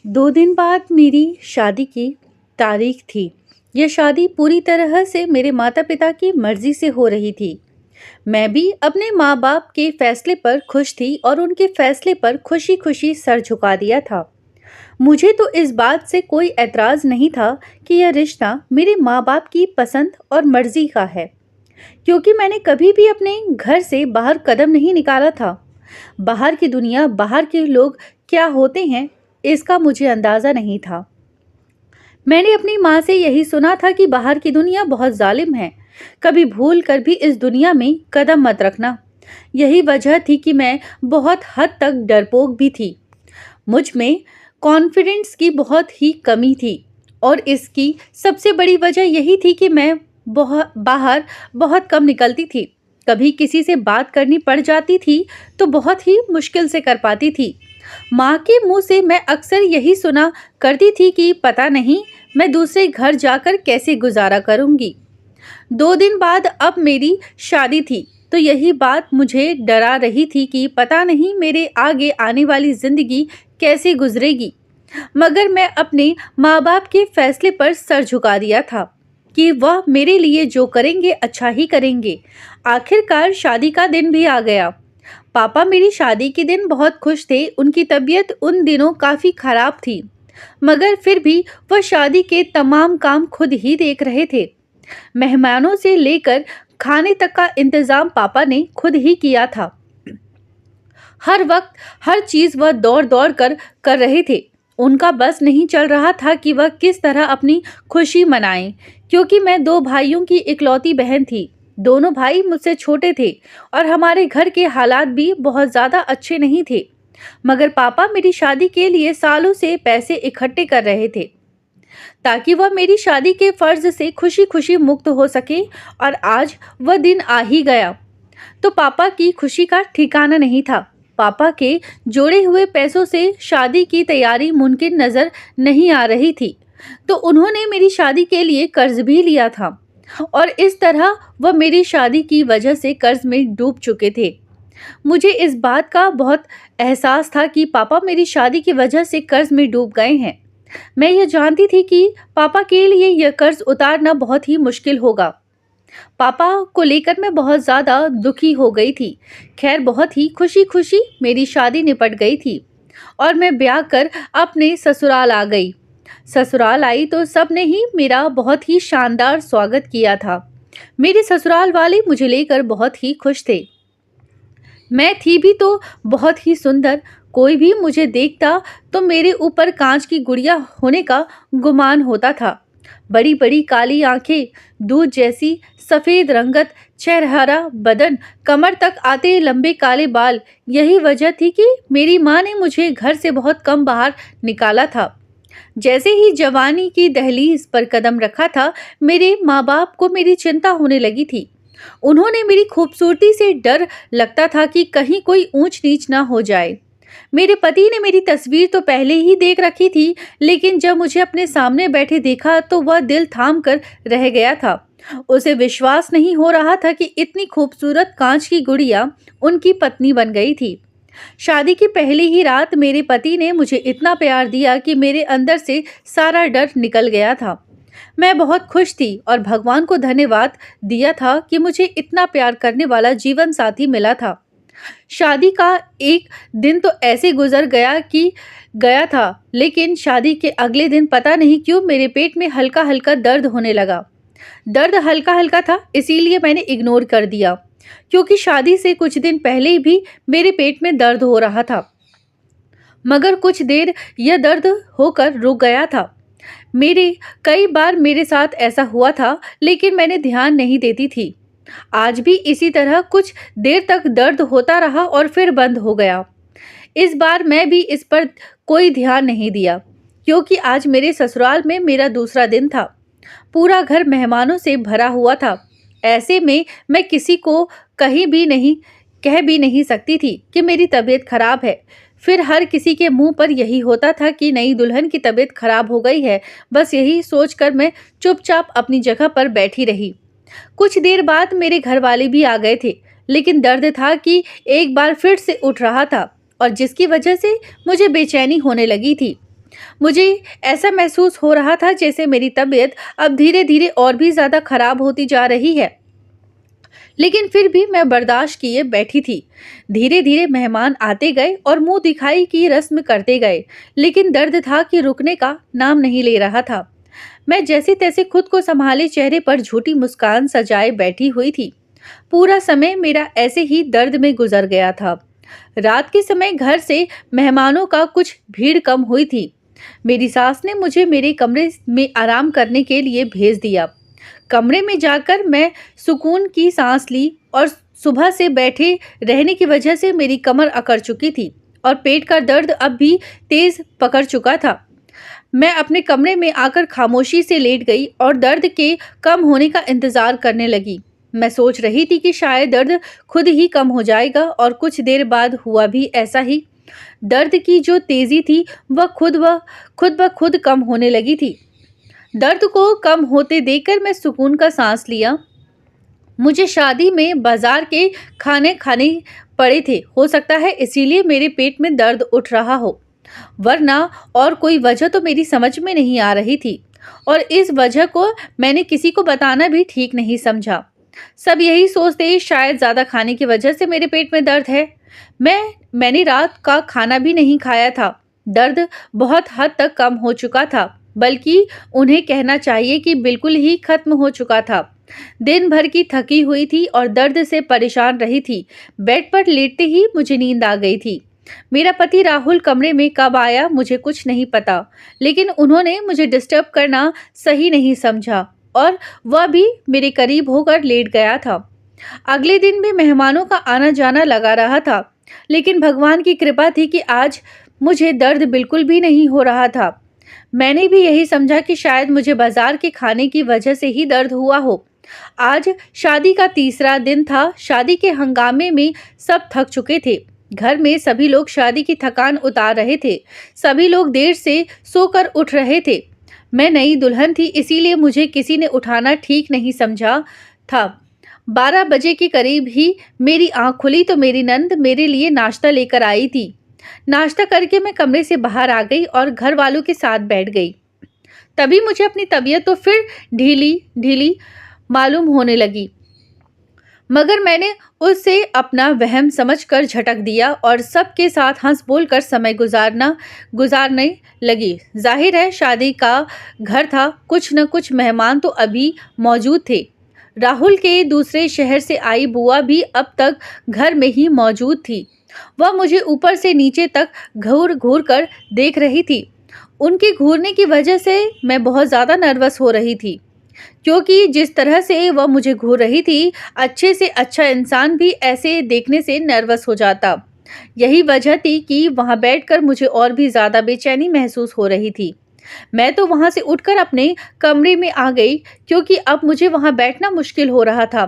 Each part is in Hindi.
2 दिन बाद मेरी शादी की तारीख थी। यह शादी पूरी तरह से मेरे माता-पिता की मर्ज़ी से हो रही थी। मैं भी अपने माँ-बाप के फैसले पर खुश थी और उनके फैसले पर खुशी-खुशी सर झुका दिया था। मुझे तो इस बात से कोई ऐतराज़ नहीं था कि यह रिश्ता मेरे माँ-बाप की पसंद और मर्ज़ी का है, क्योंकि मैंने कभी भी अपने घर से बाहर कदम नहीं निकाला था। बाहर की दुनिया, बाहर के लोग क्या होते हैं, इसका मुझे अंदाज़ा नहीं था। मैंने अपनी माँ से यही सुना था कि बाहर की दुनिया बहुत ज़ालिम है, कभी भूल कर भी इस दुनिया में कदम मत रखना। यही वजह थी कि मैं बहुत हद तक डरपोक भी थी। मुझ में कॉन्फिडेंस की बहुत ही कमी थी और इसकी सबसे बड़ी वजह यही थी कि मैं बाहर बहुत कम निकलती थी। कभी किसी से बात करनी पड़ जाती थी तो बहुत ही मुश्किल से कर पाती थी। माँ के मुंह से मैं अक्सर यही सुना करती थी कि पता नहीं मैं दूसरे घर जाकर कैसे गुजारा करूंगी। 2 दिन बाद अब मेरी शादी थी, तो यही बात मुझे डरा रही थी कि पता नहीं मेरे आगे आने वाली जिंदगी कैसे गुजरेगी। मगर मैं अपने माँ-बाप के फैसले पर सर झुका दिया था कि वह मेरे लिए जो करेंगे अच्छा ही करेंगे। आखिरकार शादी का दिन भी आ गया। पापा मेरी शादी के दिन बहुत खुश थे। उनकी तबीयत उन दिनों काफ़ी खराब थी, मगर फिर भी वह शादी के तमाम काम खुद ही देख रहे थे। मेहमानों से लेकर खाने तक का इंतज़ाम पापा ने खुद ही किया था। हर वक्त हर चीज़ वह दौड़-दौड़ कर रहे थे। उनका बस नहीं चल रहा था कि वह किस तरह अपनी खुशी मनाएँ, क्योंकि मैं 2 भाइयों की इकलौती बहन थी। दोनों भाई मुझसे छोटे थे और हमारे घर के हालात भी बहुत ज़्यादा अच्छे नहीं थे। मगर पापा मेरी शादी के लिए सालों से पैसे इकट्ठे कर रहे थे, ताकि वह मेरी शादी के फ़र्ज़ से खुशी-खुशी मुक्त हो सके, और आज वह दिन आ ही गया। तो पापा की खुशी का ठिकाना नहीं था। पापा के जोड़े हुए पैसों से शादी की तैयारी मुमकिन नज़र नहीं आ रही थी, तो उन्होंने मेरी शादी के लिए कर्ज भी लिया था और इस तरह वह मेरी शादी की वजह से कर्ज में डूब चुके थे। मुझे इस बात का बहुत एहसास था कि पापा मेरी शादी की वजह से कर्ज में डूब गए हैं। मैं यह जानती थी कि पापा के लिए यह कर्ज उतारना बहुत ही मुश्किल होगा। पापा को लेकर मैं बहुत ज़्यादा दुखी हो गई थी। खैर, बहुत ही खुशी-खुशी मेरी शादी निपट गई थी और मैं ब्याह कर अपने ससुराल आ गई। ससुराल आई तो सबने ही मेरा बहुत ही शानदार स्वागत किया था। मेरे ससुराल वाले मुझे लेकर बहुत ही खुश थे। मैं थी भी तो बहुत ही सुंदर। कोई भी मुझे देखता तो मेरे ऊपर कांच की गुड़िया होने का गुमान होता था। बड़ी-बड़ी काली आंखें, दूध जैसी सफ़ेद रंगत, छहरा बदन, कमर तक आते लंबे काले बाल। यही वजह थी कि मेरी माँ ने मुझे घर से बहुत कम बाहर निकाला था। जैसे ही जवानी की दहलीज पर कदम रखा था, मेरे माँ-बाप को मेरी चिंता होने लगी थी। उन्होंने मेरी खूबसूरती से डर लगता था कि कहीं कोई ऊंच-नीच ना हो जाए। मेरे पति ने मेरी तस्वीर तो पहले ही देख रखी थी, लेकिन जब मुझे अपने सामने बैठे देखा तो वह दिल थाम कर रह गया था। उसे विश्वास नहीं हो रहा था कि इतनी खूबसूरत कांच की गुड़िया उनकी पत्नी बन गई थी। शादी की पहली ही रात मेरे पति ने मुझे इतना प्यार दिया कि मेरे अंदर से सारा डर निकल गया था। मैं बहुत खुश थी और भगवान को धन्यवाद दिया था कि मुझे इतना प्यार करने वाला जीवन साथी मिला था। शादी का एक दिन तो ऐसे गुजर गया था, लेकिन शादी के अगले दिन पता नहीं क्यों मेरे पेट में हल्का-हल्का दर्द होने लगा। दर्द हल्का-हल्का था, इसीलिए मैंने इग्नोर कर दिया, क्योंकि शादी से कुछ दिन पहले भी मेरे पेट में दर्द हो रहा था। मगर कुछ देर यह दर्द होकर रुक गया था। मेरे कई बार मेरे साथ ऐसा हुआ था, लेकिन मैंने ध्यान नहीं देती थी। आज भी इसी तरह कुछ देर तक दर्द होता रहा और फिर बंद हो गया। इस बार मैं भी इस पर कोई ध्यान नहीं दिया, क्योंकि आज मेरे ससुराल में मेरा दूसरा दिन था। पूरा घर मेहमानों से भरा हुआ था। ऐसे में मैं किसी को कह भी नहीं सकती थी कि मेरी तबीयत खराब है। फिर हर किसी के मुंह पर यही होता था कि नई दुल्हन की तबीयत खराब हो गई है। बस यही सोचकर मैं चुपचाप अपनी जगह पर बैठी रही। कुछ देर बाद मेरे घर वाले भी आ गए थे, लेकिन दर्द था कि एक बार फिर से उठ रहा था और जिसकी वजह से मुझे बेचैनी होने लगी थी। मुझे ऐसा महसूस हो रहा था जैसे मेरी तबीयत अब धीरे-धीरे और भी ज़्यादा खराब होती जा रही है। लेकिन फिर भी मैं बर्दाश्त किए बैठी थी। धीरे-धीरे मेहमान आते गए और मुँह दिखाई की रस्म करते गए, लेकिन दर्द था कि रुकने का नाम नहीं ले रहा था। मैं जैसे-तैसे खुद को सँभाले चेहरे पर झूठी मुस्कान सजाए बैठी हुई थी। पूरा समय मेरा ऐसे ही दर्द में गुज़र गया था। रात के समय घर से मेहमानों का कुछ भीड़ कम हुई थी। मेरी सास ने मुझे मेरे कमरे में आराम करने के लिए भेज दिया। कमरे में जाकर मैं सुकून की सांस ली और सुबह से बैठे रहने की वजह से मेरी कमर अकड़ चुकी थी और पेट का दर्द अब भी तेज पकड़ चुका था। मैं अपने कमरे में आकर खामोशी से लेट गई और दर्द के कम होने का इंतजार करने लगी। मैं सोच रही थी कि शायद दर्द खुद ही कम हो जाएगा और कुछ देर बाद हुआ भी ऐसा ही। दर्द की जो तेजी थी वह खुद ब खुद कम होने लगी थी। दर्द को कम होते देखकर मैं सुकून का सांस लिया। मुझे शादी में बाजार के खाने खाने पड़े थे। हो सकता है इसीलिए मेरे पेट में दर्द उठ रहा हो, वरना और कोई वजह तो मेरी समझ में नहीं आ रही थी और इस वजह को मैंने किसी को बताना भी ठीक नहीं समझा। सब यही सोचते शायद ज़्यादा खाने की वजह से मेरे पेट में दर्द है। मैंने रात का खाना भी नहीं खाया था। दर्द बहुत हद तक कम हो चुका था, बल्कि उन्हें कहना चाहिए कि बिल्कुल ही खत्म हो चुका था। दिन भर की थकी हुई थी और दर्द से परेशान रही थी। बेड पर लेटते ही मुझे नींद आ गई थी। मेरा पति राहुल कमरे में कब आया मुझे कुछ नहीं पता, लेकिन उन्होंने मुझे डिस्टर्ब करना सही नहीं समझा और वह भी मेरे करीब होकर लेट गया था। अगले दिन भी मेहमानों का आना जाना लगा रहा था, लेकिन भगवान की कृपा थी कि आज मुझे दर्द बिल्कुल भी नहीं हो रहा था। मैंने भी यही समझा कि शायद मुझे बाजार के खाने की वजह से ही दर्द हुआ हो। आज शादी का तीसरा दिन था। शादी के हंगामे में सब थक चुके थे। घर में सभी लोग शादी की थकान उतार रहे थे। सभी लोग देर से सोकर उठ रहे थे। मैं नई दुल्हन थी, इसीलिए मुझे किसी ने उठाना ठीक नहीं समझा था। 12 बजे के करीब ही मेरी आंख खुली तो मेरी नंद मेरे लिए नाश्ता लेकर आई थी। नाश्ता करके मैं कमरे से बाहर आ गई और घर वालों के साथ बैठ गई। तभी मुझे अपनी तबीयत तो फिर ढीली ढीली मालूम होने लगी, मगर मैंने उससे अपना वहम समझकर झटक दिया और सबके साथ हंस बोलकर समय गुजारने लगी। जाहिर है शादी का घर था, कुछ न कुछ मेहमान तो अभी मौजूद थे। राहुल के दूसरे शहर से आई बुआ भी अब तक घर में ही मौजूद थी। वह मुझे ऊपर से नीचे तक घूर घूर कर देख रही थी। उनके घूरने की वजह से मैं बहुत ज़्यादा नर्वस हो रही थी, क्योंकि जिस तरह से वह मुझे घूर रही थी, अच्छे से अच्छा इंसान भी ऐसे देखने से नर्वस हो जाता। यही वजह थी कि वहाँ बैठकर मुझे और भी ज़्यादा बेचैनी महसूस हो रही थी। मैं तो वहाँ से उठकर अपने कमरे में आ गई, क्योंकि अब मुझे वहाँ बैठना मुश्किल हो रहा था।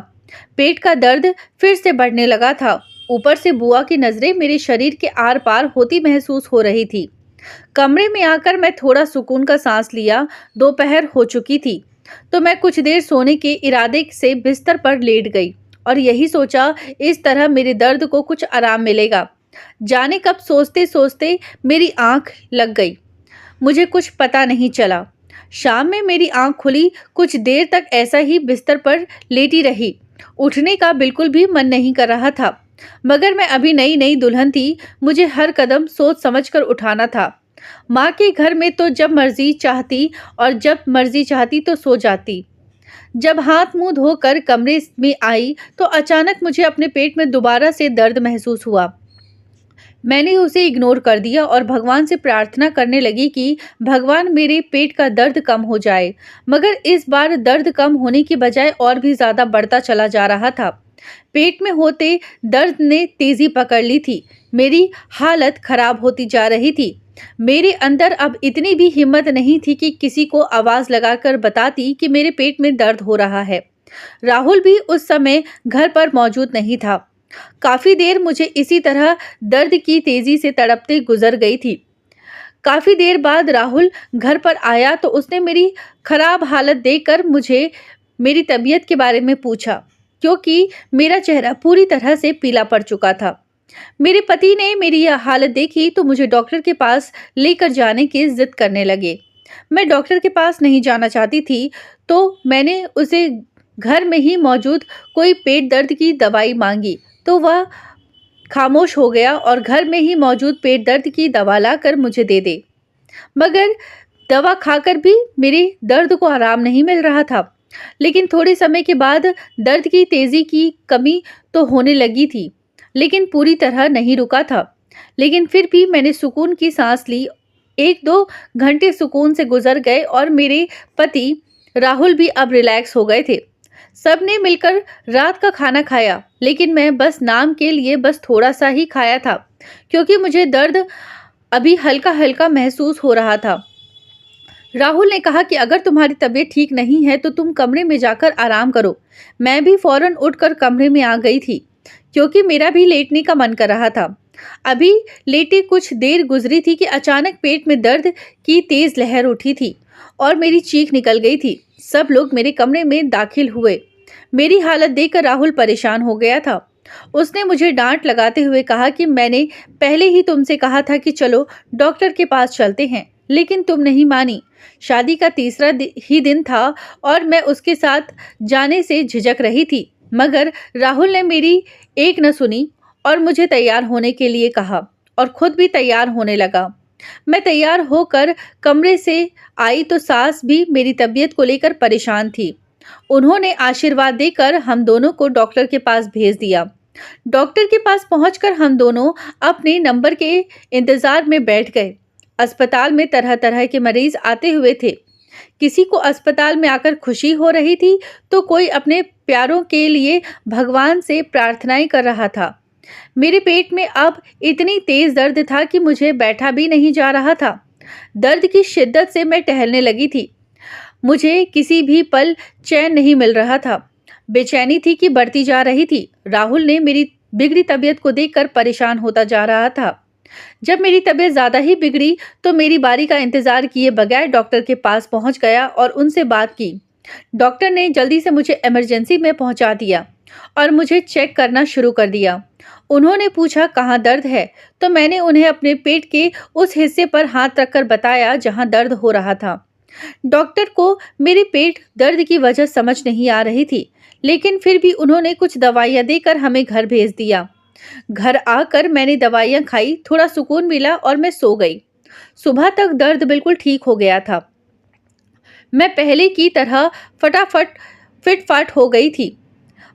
पेट का दर्द फिर से बढ़ने लगा था। ऊपर से बुआ की नज़रें मेरे शरीर के आर पार होती महसूस हो रही थी। कमरे में आकर मैं थोड़ा सुकून का सांस लिया। दोपहर हो चुकी थी, तो मैं कुछ देर सोने के इरादे से बिस्तर पर लेट गई और यही सोचा इस तरह मेरे दर्द को कुछ आराम मिलेगा। जाने कब सोचते सोचते मेरी आंख लग गई, मुझे कुछ पता नहीं चला। शाम में मेरी आंख खुली। कुछ देर तक ऐसा ही बिस्तर पर लेटी रही। उठने का बिल्कुल भी मन नहीं कर रहा था, मगर मैं अभी नई नई दुल्हन थी। मुझे हर कदम सोच समझकर उठाना था। माँ के घर में तो जब मर्जी चाहती तो सो जाती। जब हाथ मुंह धोकर कमरे में आई तो अचानक मुझे अपने पेट में दोबारा से दर्द महसूस हुआ। मैंने उसे इग्नोर कर दिया और भगवान से प्रार्थना करने लगी कि भगवान मेरे पेट का दर्द कम हो जाए, मगर इस बार दर्द कम होने की बजाय और भी ज़्यादा बढ़ता चला जा रहा था। पेट में होते दर्द ने तेज़ी पकड़ ली थी। मेरी हालत खराब होती जा रही थी। मेरे अंदर अब इतनी भी हिम्मत नहीं थी कि किसी को आवाज़ लगाकर बताती कि मेरे पेट में दर्द हो रहा है। राहुल भी उस समय घर पर मौजूद नहीं था। काफ़ी देर मुझे इसी तरह दर्द की तेज़ी से तड़पते गुजर गई थी। काफ़ी देर बाद राहुल घर पर आया तो उसने मेरी खराब हालत देखकर मुझे मेरी तबीयत के बारे में पूछा, क्योंकि मेरा चेहरा पूरी तरह से पीला पड़ चुका था। मेरे पति ने मेरी यह हालत देखी तो मुझे डॉक्टर के पास लेकर जाने की जिद करने लगे। मैं डॉक्टर के पास नहीं जाना चाहती थी, तो मैंने उसे घर में ही मौजूद कोई पेट दर्द की दवाई मांगी, तो वह खामोश हो गया और घर में ही मौजूद पेट दर्द की दवा लाकर मुझे दे दे। मगर दवा खाकर भी मेरे दर्द को आराम नहीं मिल रहा था। लेकिन थोड़े समय के बाद दर्द की तेजी की कमी तो होने लगी थी, लेकिन पूरी तरह नहीं रुका था। लेकिन फिर भी मैंने सुकून की सांस ली। 1-2 घंटे सुकून से गुजर गए और मेरे पति राहुल भी अब रिलैक्स हो गए थे। सबने मिलकर रात का खाना खाया, लेकिन मैं बस नाम के लिए बस थोड़ा सा ही खाया था, क्योंकि मुझे दर्द अभी हल्का हल्का महसूस हो रहा था। राहुल ने कहा कि अगर तुम्हारी तबीयत ठीक नहीं है तो तुम कमरे में जाकर आराम करो। मैं भी फौरन उठकर कमरे में आ गई थी, क्योंकि मेरा भी लेटने का मन कर रहा था। अभी लेटे कुछ देर गुजरी थी कि अचानक पेट में दर्द की तेज लहर उठी थी और मेरी चीख निकल गई थी। सब लोग मेरे कमरे में दाखिल हुए। मेरी हालत देखकर राहुल परेशान हो गया था। उसने मुझे डांट लगाते हुए कहा कि मैंने पहले ही तुमसे कहा था कि चलो डॉक्टर के पास चलते हैं, लेकिन तुम नहीं मानी। शादी का तीसरा ही दिन था और मैं उसके साथ जाने से झिझक रही थी, मगर राहुल ने मेरी एक न सुनी और मुझे तैयार होने के लिए कहा और खुद भी तैयार होने लगा। मैं तैयार होकर कमरे से आई तो सास भी मेरी तबीयत को लेकर परेशान थी। उन्होंने आशीर्वाद देकर हम दोनों को डॉक्टर के पास भेज दिया। डॉक्टर के पास पहुंचकर हम दोनों अपने नंबर के इंतजार में बैठ गए। अस्पताल में तरह तरह के मरीज आते हुए थे। किसी को अस्पताल में आकर खुशी हो रही थी, तो कोई अपने प्यारों के लिए भगवान से प्रार्थनाएं कर रहा था। मेरे पेट में अब इतनी तेज दर्द था कि मुझे बैठा भी नहीं जा रहा था। दर्द की शिद्दत से मैं टहलने लगी थी। मुझे किसी भी पल चैन नहीं मिल रहा था। बेचैनी थी कि बढ़ती जा रही थी। राहुल ने मेरी बिगड़ी तबीयत को देखकर परेशान होता जा रहा था। जब मेरी तबीयत ज़्यादा ही बिगड़ी तो मेरी बारी का इंतज़ार किए बगैर डॉक्टर के पास पहुंच गया और उनसे बात की। डॉक्टर ने जल्दी से मुझे इमरजेंसी में पहुंचा दिया और मुझे चेक करना शुरू कर दिया। उन्होंने पूछा कहाँ दर्द है, तो मैंने उन्हें अपने पेट के उस हिस्से पर हाथ रखकर बताया जहाँ दर्द हो रहा था। डॉक्टर को मेरे पेट दर्द की वजह समझ नहीं आ रही थी, लेकिन फिर भी उन्होंने कुछ दवाइयाँ देकर हमें घर भेज दिया। घर आकर मैंने दवाइयाँ खाई, थोड़ा सुकून मिला और मैं सो गई। सुबह तक दर्द बिल्कुल ठीक हो गया था। मैं पहले की तरह फटाफट फिट-फाट हो गई थी,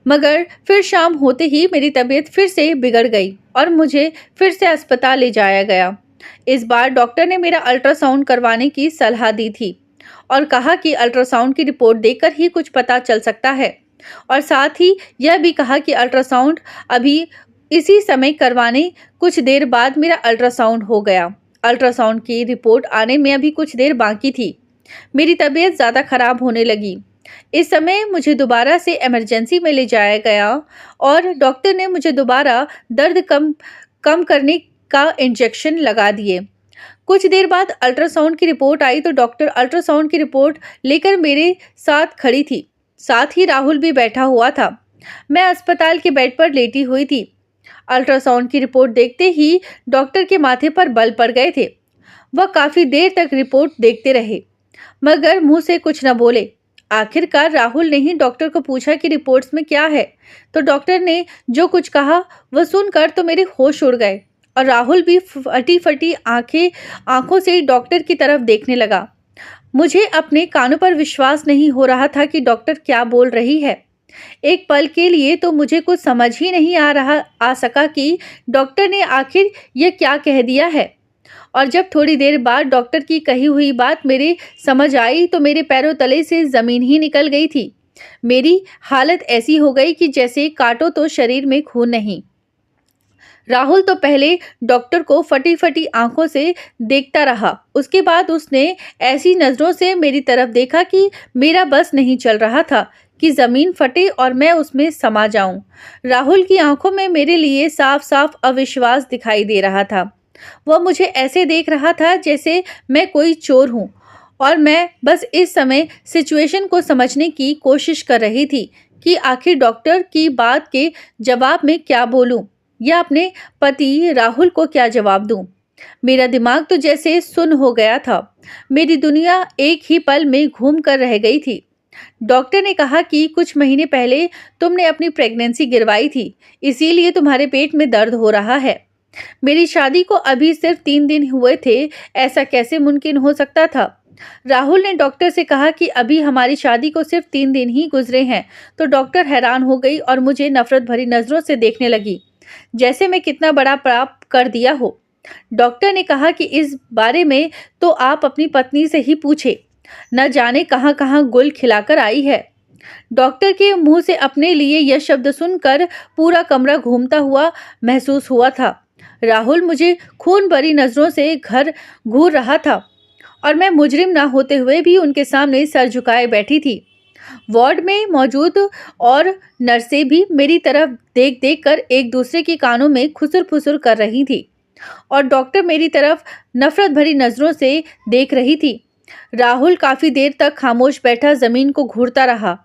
मगर फिर शाम होते ही मेरी तबीयत फिर से बिगड़ गई और मुझे फिर से अस्पताल ले जाया गया। इस बार डॉक्टर ने मेरा अल्ट्रासाउंड करवाने की सलाह दी थी और कहा कि अल्ट्रासाउंड की रिपोर्ट देखकर ही कुछ पता चल सकता है, और साथ ही यह भी कहा कि अल्ट्रासाउंड अभी इसी समय करवाने कुछ देर बाद मेरा अल्ट्रासाउंड हो गया। अल्ट्रासाउंड की रिपोर्ट आने में अभी कुछ देर बाकी थी। मेरी तबीयत ज़्यादा खराब होने लगी। इस समय मुझे दोबारा से इमरजेंसी में ले जाया गया और डॉक्टर ने मुझे दोबारा दर्द कम कम करने का इंजेक्शन लगा दिए। कुछ देर बाद अल्ट्रासाउंड की रिपोर्ट आई तो डॉक्टर अल्ट्रासाउंड की रिपोर्ट लेकर मेरे साथ खड़ी थी। साथ ही राहुल भी बैठा हुआ था। मैं अस्पताल के बेड पर लेटी हुई थी। अल्ट्रासाउंड की रिपोर्ट देखते ही डॉक्टर के माथे पर बल पड़ गए थे। वह काफ़ी देर तक रिपोर्ट देखते रहे, मगर मुंह से कुछ न बोले। आखिरकार राहुल ने ही डॉक्टर को पूछा कि रिपोर्ट्स में क्या है, तो डॉक्टर ने जो कुछ कहा वह सुनकर तो मेरे होश उड़ गए और राहुल भी फटी फटी आंखों से डॉक्टर की तरफ देखने लगा। मुझे अपने कानों पर विश्वास नहीं हो रहा था कि डॉक्टर क्या बोल रही है। एक पल के लिए तो मुझे कुछ समझ ही नहीं आ सका कि डॉक्टर ने आखिर यह क्या कह दिया है। और जब थोड़ी देर बाद डॉक्टर की कही हुई बात मेरे समझ आई तो मेरे पैरों तले से ज़मीन ही निकल गई थी। मेरी हालत ऐसी हो गई कि जैसे काटो तो शरीर में खून नहीं। राहुल तो पहले डॉक्टर को फटी फटी आंखों से देखता रहा। उसके बाद उसने ऐसी नज़रों से मेरी तरफ देखा कि मेरा बस नहीं चल रहा था कि ज़मीन फटे और मैं उसमें समा जाऊं। राहुल की आंखों में मेरे लिए साफ साफ अविश्वास दिखाई दे रहा था। वह मुझे ऐसे देख रहा था जैसे मैं कोई चोर हूँ, और मैं बस इस समय सिचुएशन को समझने की कोशिश कर रही थी कि आखिर डॉक्टर की बात के जवाब में क्या बोलूँ। या अपने पति राहुल को क्या जवाब दूं? मेरा दिमाग तो जैसे सुन्न हो गया था। मेरी दुनिया एक ही पल में घूम कर रह गई थी। डॉक्टर ने कहा कि कुछ महीने पहले तुमने अपनी प्रेगनेंसी गिरवाई थी, इसीलिए तुम्हारे पेट में दर्द हो रहा है। मेरी शादी को अभी सिर्फ 3 दिन हुए थे, ऐसा कैसे मुमकिन हो सकता था? राहुल ने डॉक्टर से कहा कि अभी हमारी शादी को सिर्फ 3 दिन ही गुजरे हैं। तो डॉक्टर हैरान हो गई और मुझे नफरत भरी नजरों से देखने लगी, जैसे मैं कितना बड़ा पाप कर दिया हो। डॉक्टर ने कहा कि इस बारे में तो आप अपनी पत्नी से ही पूछे, न जाने कहां कहां गुल खिलाकर आई है। डॉक्टर के मुंह से अपने लिए यह शब्द सुनकर पूरा कमरा घूमता हुआ महसूस हुआ था। राहुल मुझे खून भरी नजरों से घर घूर रहा था और मैं मुजरिम ना होते हुए भी उनके सामने सर झुकाए बैठी थी। वार्ड में मौजूद और नर्सें भी मेरी तरफ देख देख कर एक दूसरे के कानों में खुसुर फुसुर कर रही थी और डॉक्टर मेरी तरफ नफरत भरी नजरों से देख रही थी। राहुल काफी देर तक खामोश बैठा जमीन को घूरता रहा।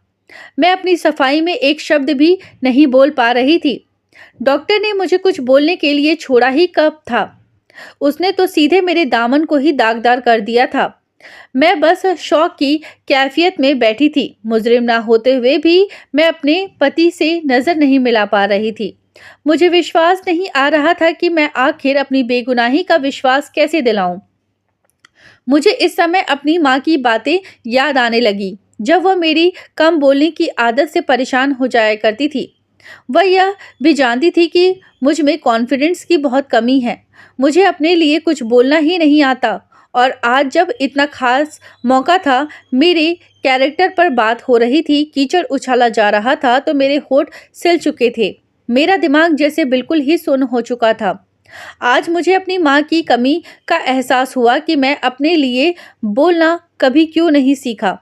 मैं अपनी सफाई में एक शब्द भी नहीं बोल पा रही थी। डॉक्टर ने मुझे कुछ बोलने के लिए छोड़ा ही कब था। उसने तो सीधे मेरे दामन को ही दागदार कर दिया था। मैं बस शौक की कैफियत में बैठी थी। मुजरिम ना होते हुए भी मैं अपने पति से नजर नहीं मिला पा रही थी। मुझे विश्वास नहीं आ रहा था कि मैं आखिर अपनी बेगुनाही का विश्वास कैसे दिलाऊं। मुझे इस समय अपनी माँ की बातें याद आने लगी, जब वह मेरी कम बोलने की आदत से परेशान हो जाया करती थी। वह यह भी जानती थी कि मुझ में कॉन्फिडेंस की बहुत कमी है। मुझे अपने लिए कुछ बोलना ही नहीं आता और आज जब इतना खास मौका था, मेरे कैरेक्टर पर बात हो रही थी, कीचड़ उछाला जा रहा था, तो मेरे होंठ सिल चुके थे। मेरा दिमाग जैसे बिल्कुल ही सुन्न हो चुका था। आज मुझे अपनी माँ की कमी का एहसास हुआ कि मैं अपने लिए बोलना कभी क्यों नहीं सीखा।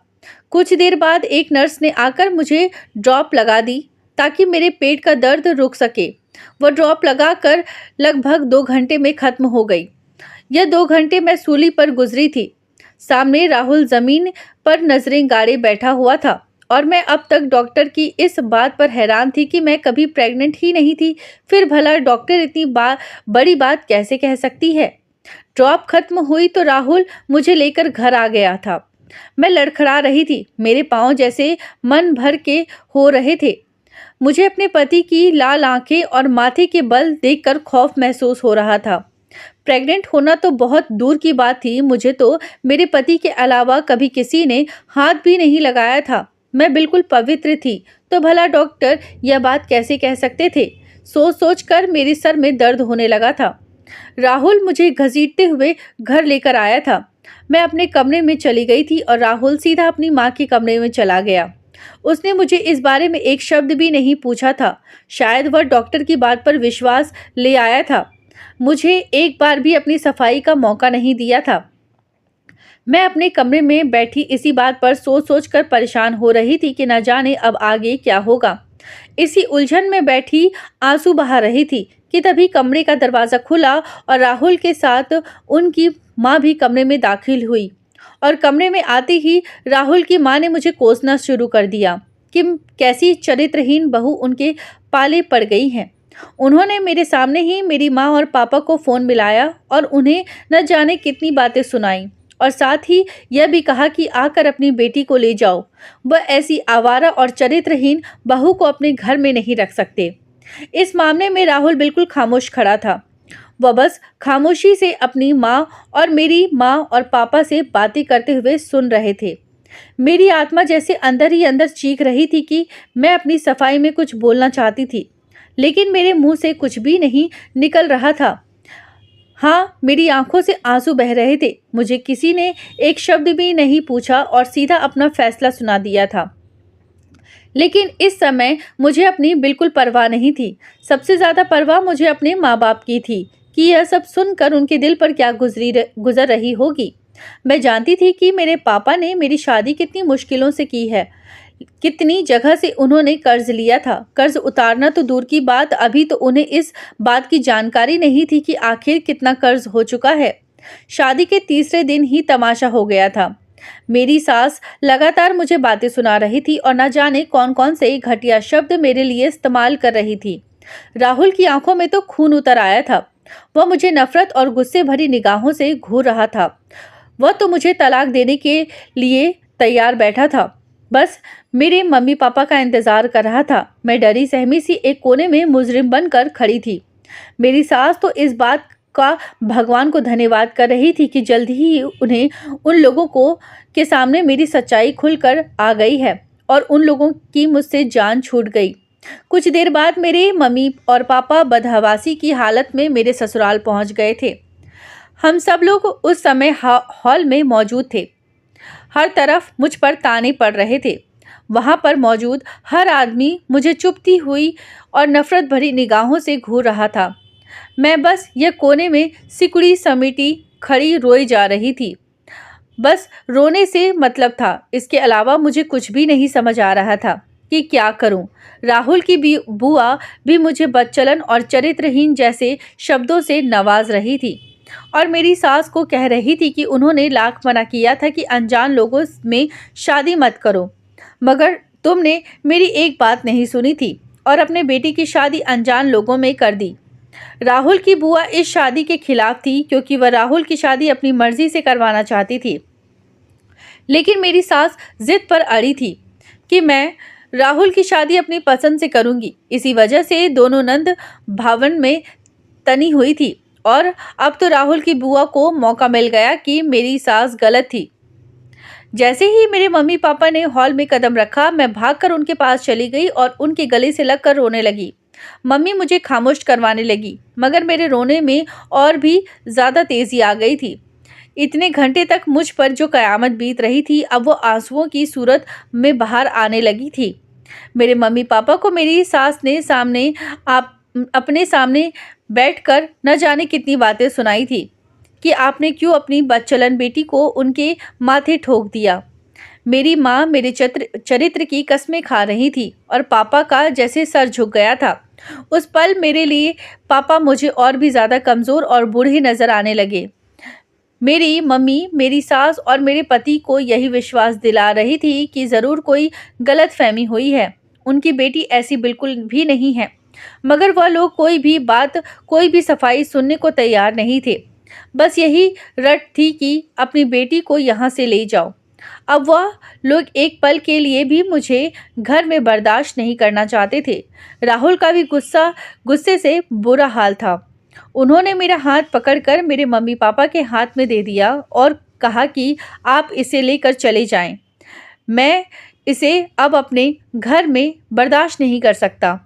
कुछ देर बाद एक नर्स ने आकर मुझे ड्रॉप लगा दी ताकि मेरे पेट का दर्द रुक सके। वह ड्रॉप लगाकर लगभग 2 घंटे में खत्म हो गई। यह 2 घंटे मैं सूली पर गुजरी थी। सामने राहुल जमीन पर नजरें गाड़े बैठा हुआ था और मैं अब तक डॉक्टर की इस बात पर हैरान थी कि मैं कभी प्रेग्नेंट ही नहीं थी। फिर भला डॉक्टर इतनी बड़ी बात कैसे कह सकती है। ड्रॉप खत्म हुई तो राहुल मुझे लेकर घर आ गया था। मैं लड़खड़ा रही थी। मेरे पांव जैसे मन भर के हो रहे थे। मुझे अपने पति की लाल आंखें और माथे के बल देखकर खौफ महसूस हो रहा था। प्रेग्नेंट होना तो बहुत दूर की बात थी, मुझे तो मेरे पति के अलावा कभी किसी ने हाथ भी नहीं लगाया था। मैं बिल्कुल पवित्र थी, तो भला डॉक्टर यह बात कैसे कह सकते थे। सोच सोच कर मेरे सर में दर्द होने लगा था। राहुल मुझे घसीटते हुए घर लेकर आया था। मैं अपने कमरे में चली गई थी और राहुल सीधा अपनी माँ के कमरे में चला गया। उसने मुझे इस बारे में एक शब्द भी नहीं पूछा था। शायद वह डॉक्टर की बात पर विश्वास ले आया था। मुझे एक बार भी अपनी सफाई का मौका नहीं दिया था। मैं अपने कमरे में बैठी इसी बात पर सोच सोच कर परेशान हो रही थी कि न जाने अब आगे क्या होगा। इसी उलझन में बैठी आंसू बहा रही थी कि तभी कमरे का दरवाज़ा खुला और राहुल के साथ उनकी माँ भी कमरे में दाखिल हुई। और कमरे में आते ही राहुल की माँ ने मुझे कोसना शुरू कर दिया कि कैसी चरित्रहीन बहू उनके पाले पड़ गई है। उन्होंने मेरे सामने ही मेरी माँ और पापा को फ़ोन मिलाया और उन्हें न जाने कितनी बातें सुनाई और साथ ही यह भी कहा कि आकर अपनी बेटी को ले जाओ। वह ऐसी आवारा और चरित्रहीन बहू को अपने घर में नहीं रख सकते। इस मामले में राहुल बिल्कुल खामोश खड़ा था। वह बस खामोशी से अपनी माँ और मेरी माँ और पापा से बातें करते हुए सुन रहे थे। मेरी आत्मा जैसे अंदर ही अंदर चीख रही थी कि मैं अपनी सफाई में कुछ बोलना चाहती थी, लेकिन मेरे मुंह से कुछ भी नहीं निकल रहा था। हाँ, मेरी आंखों से आंसू बह रहे थे। मुझे किसी ने एक शब्द भी नहीं पूछा और सीधा अपना फैसला सुना दिया था। लेकिन इस समय मुझे अपनी बिल्कुल परवाह नहीं थी। सबसे ज़्यादा परवाह मुझे अपने माँ बाप की थी कि यह सब सुनकर उनके दिल पर क्या गुजर रही होगी। मैं जानती थी कि मेरे पापा ने मेरी शादी कितनी मुश्किलों से की है, कितनी जगह से उन्होंने कर्ज लिया था। कर्ज उतारना तो दूर की बात, अभी तो उन्हें इस बात की जानकारी नहीं थी कि आखिर कितना कर्ज हो चुका है। शादी के तीसरे दिन ही तमाशा हो गया था। मेरी सास लगातार मुझे बातें सुना रही थी और न जाने कौन कौन से घटिया शब्द मेरे लिए इस्तेमाल कर रही थी। राहुल की आंखों में तो खून उतर आया था। वह मुझे नफरत और गुस्से भरी निगाहों से घूर रहा था। वह तो मुझे तलाक देने के लिए तैयार बैठा था। बस मेरे मम्मी पापा का इंतजार कर रहा था। मैं डरी सहमी सी एक कोने में मुजरिम बनकर खड़ी थी। मेरी सास तो इस बात का भगवान को धन्यवाद कर रही थी कि जल्द ही उन्हें उन लोगों को के सामने मेरी सच्चाई खुलकर आ गई है और उन लोगों की मुझसे जान छूट गई। कुछ देर बाद मेरे मम्मी और पापा बदहवासी की हालत में मेरे ससुराल पहुंच गए थे। हम सब लोग उस समय हॉल में मौजूद थे। हर तरफ मुझ पर ताने पड़ रहे थे। वहां पर मौजूद हर आदमी मुझे चुभती हुई और नफरत भरी निगाहों से घूर रहा था। मैं बस यह कोने में सिकुड़ी समेटी खड़ी रोई जा रही थी। बस रोने से मतलब था। इसके अलावा मुझे कुछ भी नहीं समझ आ रहा था कि क्या करूं। राहुल की भी बुआ भी मुझे बदचलन और चरित्रहीन जैसे शब्दों से नवाज रही थी और मेरी सास को कह रही थी कि उन्होंने लाख मना किया था कि अनजान लोगों में शादी मत करो, मगर तुमने मेरी एक बात नहीं सुनी थी और अपने बेटी की शादी अनजान लोगों में कर दी। राहुल की बुआ इस शादी के खिलाफ थी क्योंकि वह राहुल की शादी अपनी मर्जी से करवाना चाहती थी। लेकिन मेरी सास जिद पर अड़ी थी कि मैं राहुल की शादी अपनी पसंद से करूंगी। इसी वजह से दोनों नंद भवन में तनी हुई थी और अब तो राहुल की बुआ को मौका मिल गया कि मेरी सास गलत थी। जैसे ही मेरे मम्मी पापा ने हॉल में कदम रखा, मैं भागकर उनके पास चली गई और उनके गले से लगकर रोने लगी। मम्मी मुझे खामोश करवाने लगी, मगर मेरे रोने में और भी ज़्यादा तेज़ी आ गई थी। इतने घंटे तक मुझ पर जो कयामत बीत रही थी, अब वो आंसुओं की सूरत में बाहर आने लगी थी। मेरे मम्मी पापा को मेरी सास ने अपने सामने बैठकर न जाने कितनी बातें सुनाई थी कि आपने क्यों अपनी बदचलन बेटी को उनके माथे ठोक दिया। मेरी माँ मेरे चरित्र की कस्में खा रही थी और पापा का जैसे सर झुक गया था। उस पल मेरे लिए पापा मुझे और भी ज़्यादा कमज़ोर और बूढ़े नज़र आने लगे। मेरी मम्मी, मेरी सास और मेरे पति को यही विश्वास दिला रही थी कि ज़रूर कोई गलतफहमी हुई है। उनकी बेटी ऐसी बिल्कुल भी नहीं है। मगर वह लोग कोई भी बात, कोई भी सफाई सुनने को तैयार नहीं थे। बस यही रट थी कि अपनी बेटी को यहाँ से ले जाओ। अब वह लोग एक पल के लिए भी मुझे घर में बर्दाश्त नहीं करना चाहते थे। राहुल का भी गुस्से से बुरा हाल था। उन्होंने मेरा हाथ पकड़कर मेरे मम्मी पापा के हाथ में दे दिया और कहा कि आप इसे लेकर चले जाएं। मैं इसे अब अपने घर में बर्दाश्त नहीं कर सकता।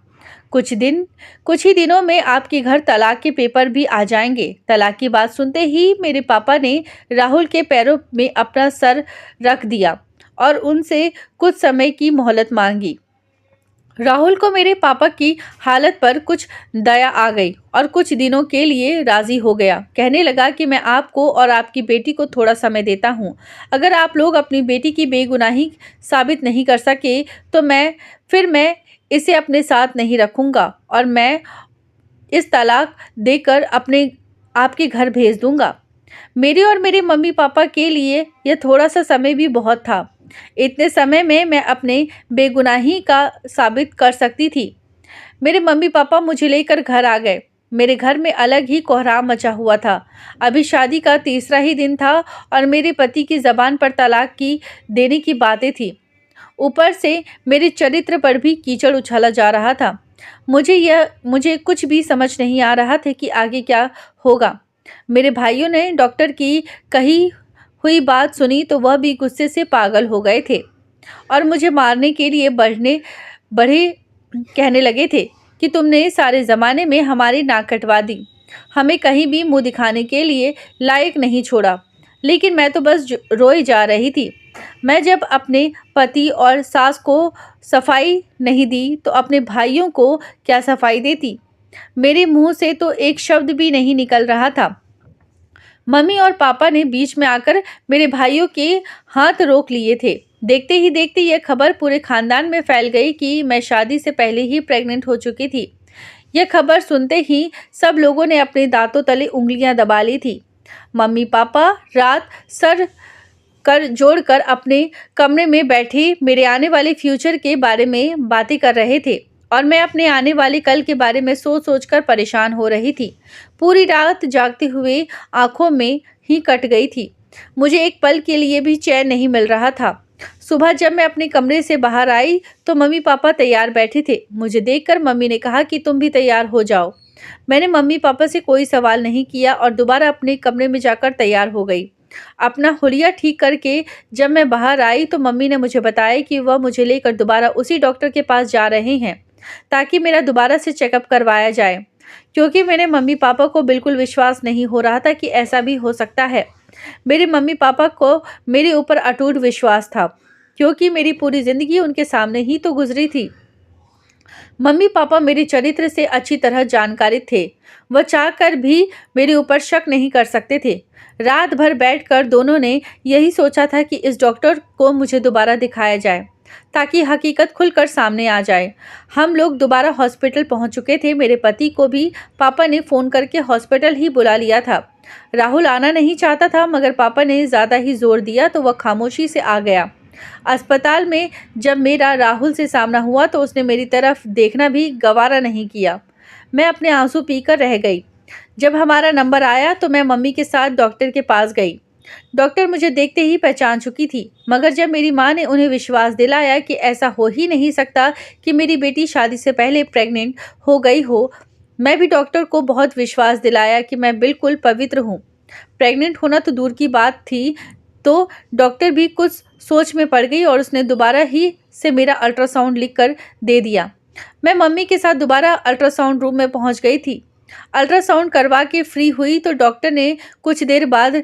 कुछ ही दिनों में आपके घर तलाक के पेपर भी आ जाएंगे। तलाक की बात सुनते ही मेरे पापा ने राहुल के पैरों में अपना सर रख दिया और उनसे कुछ समय की मोहलत मांगी। राहुल को मेरे पापा की हालत पर कुछ दया आ गई और कुछ दिनों के लिए राजी हो गया। कहने लगा कि मैं आपको और आपकी बेटी को थोड़ा समय देता हूँ। अगर आप लोग अपनी बेटी की बेगुनाही साबित नहीं कर सके तो मैं इसे अपने साथ नहीं रखूँगा और मैं इस तलाक देकर आपके घर भेज दूँगा। मेरे और मेरे मम्मी पापा के लिए यह थोड़ा सा समय भी बहुत था। इतने समय में मैं अपने बेगुनाही का साबित कर सकती थी। मेरे मम्मी पापा मुझे लेकर घर आ गए। मेरे घर में अलग ही कोहराम मचा हुआ था। अभी शादी का तीसरा ही दिन था और मेरे पति की ज़बान पर तलाक की देने की बातें थी। ऊपर से मेरे चरित्र पर भी कीचड़ उछाला जा रहा था। मुझे कुछ भी समझ नहीं आ रहा था कि आगे क्या होगा। मेरे भाइयों ने डॉक्टर की कही हुई बात सुनी तो वह भी गुस्से से पागल हो गए थे और मुझे मारने के लिए बढ़े कहने लगे थे कि तुमने सारे ज़माने में हमारी नाक कटवा दी, हमें कहीं भी मुंह दिखाने के लिए लायक नहीं छोड़ा। लेकिन मैं तो बस रोई जा रही थी। मैं जब अपने पति और सास को सफाई नहीं दी तो अपने भाइयों को क्या सफाई देती। मेरे मुंह से तो एक शब्द भी नहीं निकल रहा था। मम्मी और पापा ने बीच में आकर मेरे भाइयों के हाथ रोक लिए थे। देखते ही देखते यह खबर पूरे खानदान में फैल गई कि मैं शादी से पहले ही प्रेग्नेंट हो चुकी थी। यह खबर सुनते ही सब लोगों ने अपने दांतों तले उंगलियां दबा ली थी। मम्मी पापा रात सर कर जोड़कर अपने कमरे में बैठे मेरे आने वाले फ्यूचर के बारे में बातें कर रहे थे और मैं अपने आने वाले कल के बारे में सोच-सोच कर परेशान हो रही थी। पूरी रात जागते हुए आँखों में ही कट गई थी। मुझे एक पल के लिए भी चैन नहीं मिल रहा था। सुबह जब मैं अपने कमरे से बाहर आई तो मम्मी-पापा तैयार बैठे थे। मुझे देखकर मम्मी ने कहा कि तुम भी तैयार हो जाओ। मैंने मम्मी-पापा से कोई सवाल नहीं किया और दोबारा अपने कमरे में जाकर तैयार हो गई। अपना हुलिया ठीक करके जब मैं बाहर आई तो मम्मी ने मुझे बताया कि वह मुझे लेकर दोबारा उसी डॉक्टर के पास जा रहे हैं, ताकि मेरा दोबारा से चेकअप करवाया जाए। क्योंकि मेरे मम्मी-पापा को बिल्कुल विश्वास नहीं हो रहा था कि ऐसा भी हो सकता है। मेरे मम्मी-पापा को मेरे ऊपर अटूट विश्वास था, क्योंकि मेरी पूरी ज़िंदगी उनके सामने ही तो गुज़री थी। मम्मी-पापा मेरे चरित्र से अच्छी तरह जानकारी थे। वह चाहकर भी मेरे ऊपर शक नहीं कर सकते थे। रात भर बैठकर दोनों ने यही सोचा था कि इस डॉक्टर को मुझे दोबारा दिखाया जाए, ताकि हकीकत खुलकर सामने आ जाए। हम लोग दोबारा हॉस्पिटल पहुंच चुके थे। मेरे पति को भी पापा ने फ़ोन करके हॉस्पिटल ही बुला लिया था। राहुल आना नहीं चाहता था, मगर पापा ने ज़्यादा ही ज़ोर दिया तो वह खामोशी से आ गया। अस्पताल में जब मेरा राहुल से सामना हुआ तो उसने मेरी तरफ देखना भी गवारा नहीं किया। मैं अपने आंसू पीकर रह गई। जब हमारा नंबर आया तो मैं मम्मी के साथ डॉक्टर के पास गई। डॉक्टर मुझे देखते ही पहचान चुकी थी, मगर जब मेरी माँ ने उन्हें विश्वास दिलाया कि ऐसा हो ही नहीं सकता कि मेरी बेटी शादी से पहले प्रेग्नेंट हो गई हो, मैं भी डॉक्टर को बहुत विश्वास दिलाया कि मैं बिल्कुल पवित्र हूँ। प्रेग्नेंट होना तो दूर की बात थी, तो डॉक्टर भी कुछ सोच में पड़ गई और उसने दोबारा ही से मेरा अल्ट्रासाउंड लिख कर दे दिया। मैं मम्मी के साथ दोबारा अल्ट्रासाउंड रूम में पहुंच गई थी। अल्ट्रासाउंड करवा के फ्री हुई तो डॉक्टर ने कुछ देर बाद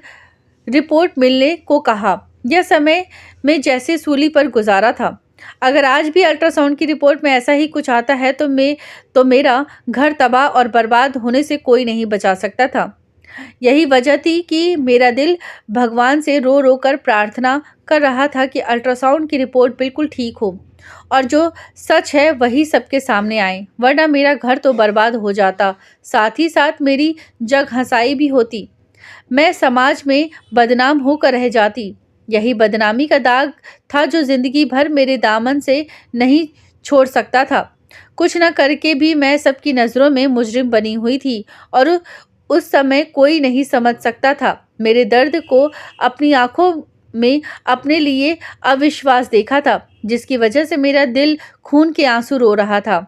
रिपोर्ट मिलने को कहा। यह समय मैं जैसे सूली पर गुजारा था। अगर आज भी अल्ट्रासाउंड की रिपोर्ट में ऐसा ही कुछ आता है तो मेरा घर तबाह और बर्बाद होने से कोई नहीं बचा सकता था। यही वजह थी कि मेरा दिल भगवान से रो रो कर प्रार्थना कर रहा था कि अल्ट्रासाउंड की रिपोर्ट बिल्कुल ठीक हो और जो सच है वही सबके सामने आए, वरना मेरा घर तो बर्बाद हो जाता, साथ ही साथ मेरी जग हंसाई भी होती। मैं समाज में बदनाम होकर रह जाती। यही बदनामी का दाग था जो जिंदगी भर मेरे दामन से नहीं छोड़ सकता था। कुछ न करके भी मैं सबकी नज़रों में मुजरिम बनी हुई थी और उस समय कोई नहीं समझ सकता था मेरे दर्द को। अपनी आंखों में अपने लिए अविश्वास देखा था, जिसकी वजह से मेरा दिल खून के आंसू रो रहा था।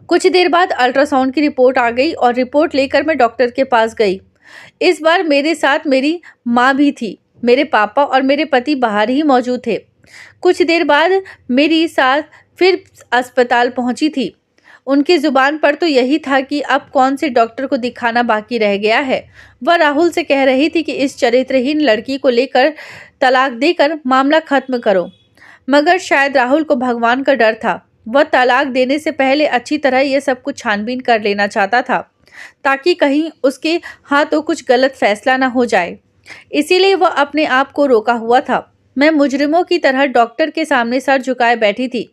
कुछ देर बाद अल्ट्रासाउंड की रिपोर्ट आ गई और रिपोर्ट लेकर मैं डॉक्टर के पास गई। इस बार मेरे साथ मेरी माँ भी थी। मेरे पापा और मेरे पति बाहर ही मौजूद थे। कुछ देर बाद मेरी साथ फिर अस्पताल पहुंची थी। उनकी ज़ुबान पर तो यही था कि अब कौन से डॉक्टर को दिखाना बाकी रह गया है। वह राहुल से कह रही थी कि इस चरित्रहीन लड़की को लेकर तलाक देकर मामला खत्म करो, मगर शायद राहुल को भगवान का डर था। वह तलाक देने से पहले अच्छी तरह यह सब कुछ छानबीन कर लेना चाहता था, ताकि कहीं उसके हाथों कुछ गलत फैसला न हो जाए। इसीलिए वह अपने आप को रोका हुआ था। मैं मुजरिमों की तरह डॉक्टर के सामने सर झुकाए बैठी थी।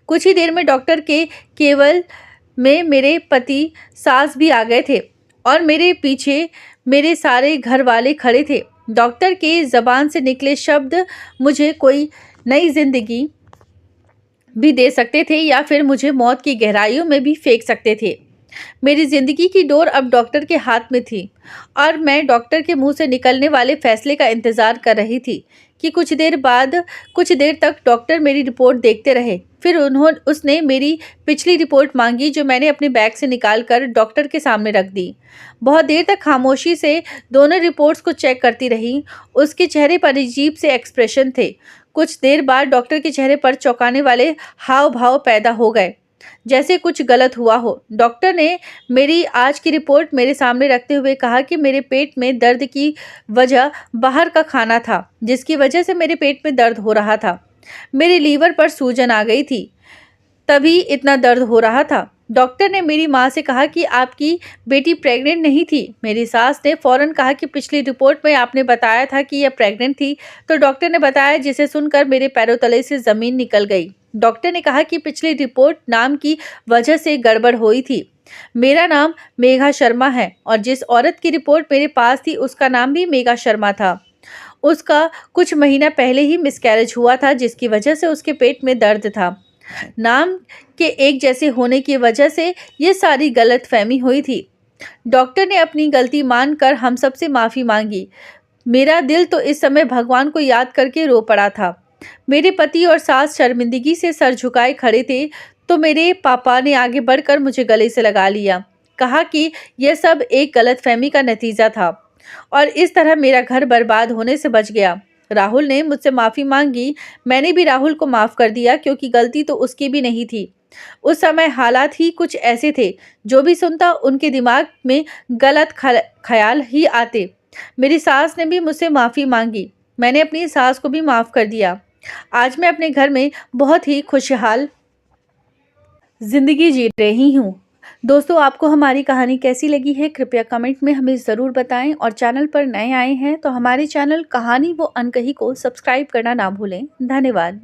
कुछ ही देर में डॉक्टर के केवल में मेरे पति सास भी आ गए थे और मेरे पीछे मेरे सारे घर वाले खड़े थे। डॉक्टर के ज़बान से निकले शब्द मुझे कोई नई जिंदगी भी दे सकते थे या फिर मुझे मौत की गहराइयों में भी फेंक सकते थे। मेरी जिंदगी की डोर अब डॉक्टर के हाथ में थी और मैं डॉक्टर के मुंह से निकलने वाले फैसले का इंतजार कर रही थी कि कुछ देर तक डॉक्टर मेरी रिपोर्ट देखते रहे। फिर उसने मेरी पिछली रिपोर्ट मांगी, जो मैंने अपने बैग से निकालकर डॉक्टर के सामने रख दी। बहुत देर तक खामोशी से दोनों रिपोर्ट्स को चेक करती रही। उसके चेहरे पर अजीब से एक्सप्रेशन थे। कुछ देर बाद डॉक्टर के चेहरे पर चौंकाने वाले हाव भाव पैदा हो गए, जैसे कुछ गलत हुआ हो। डॉक्टर ने मेरी आज की रिपोर्ट मेरे सामने रखते हुए कहा कि मेरे पेट में दर्द की वजह बाहर का खाना था, जिसकी वजह से मेरे पेट में दर्द हो रहा था। मेरे लीवर पर सूजन आ गई थी, तभी इतना दर्द हो रहा था। डॉक्टर ने मेरी माँ से कहा कि आपकी बेटी प्रेग्नेंट नहीं थी। मेरी सास ने फौरन कहा कि पिछली रिपोर्ट में आपने बताया था कि यह प्रेग्नेंट थी। तो डॉक्टर ने बताया, जिसे सुनकर मेरे पैरों तले से ज़मीन निकल गई। डॉक्टर ने कहा कि पिछली रिपोर्ट नाम की वजह से गड़बड़ हुई थी। मेरा नाम मेघा शर्मा है और जिस औरत की रिपोर्ट मेरे पास थी उसका नाम भी मेघा शर्मा था। उसका कुछ महीना पहले ही मिसकैरेज हुआ था, जिसकी वजह से उसके पेट में दर्द था। नाम के एक जैसे होने की वजह से ये सारी गलतफहमी हुई थी। डॉक्टर ने अपनी गलती मानकर हम सबसे माफ़ी मांगी। मेरा दिल तो इस समय भगवान को याद करके रो पड़ा था। मेरे पति और सास शर्मिंदगी से सर झुकाए खड़े थे, तो मेरे पापा ने आगे बढ़कर मुझे गले से लगा लिया। कहा कि यह सब एक गलतफहमी का नतीजा था और इस तरह मेरा घर बर्बाद होने से बच गया। राहुल ने मुझसे माफ़ी मांगी। मैंने भी राहुल को माफ़ कर दिया, क्योंकि गलती तो उसकी भी नहीं थी। उस समय हालात ही कुछ ऐसे थे, जो भी सुनता उनके दिमाग में गलत ख्याल ही आते। मेरी सास ने भी मुझसे माफ़ी मांगी। मैंने अपनी सास को भी माफ़ कर दिया। आज मैं अपने घर में बहुत ही खुशहाल ज़िंदगी जी रही हूँ। दोस्तों, आपको हमारी कहानी कैसी लगी है, कृपया कमेंट में हमें ज़रूर बताएं और चैनल पर नए आए हैं तो हमारे चैनल कहानी वो अनकही को सब्सक्राइब करना ना भूलें। धन्यवाद।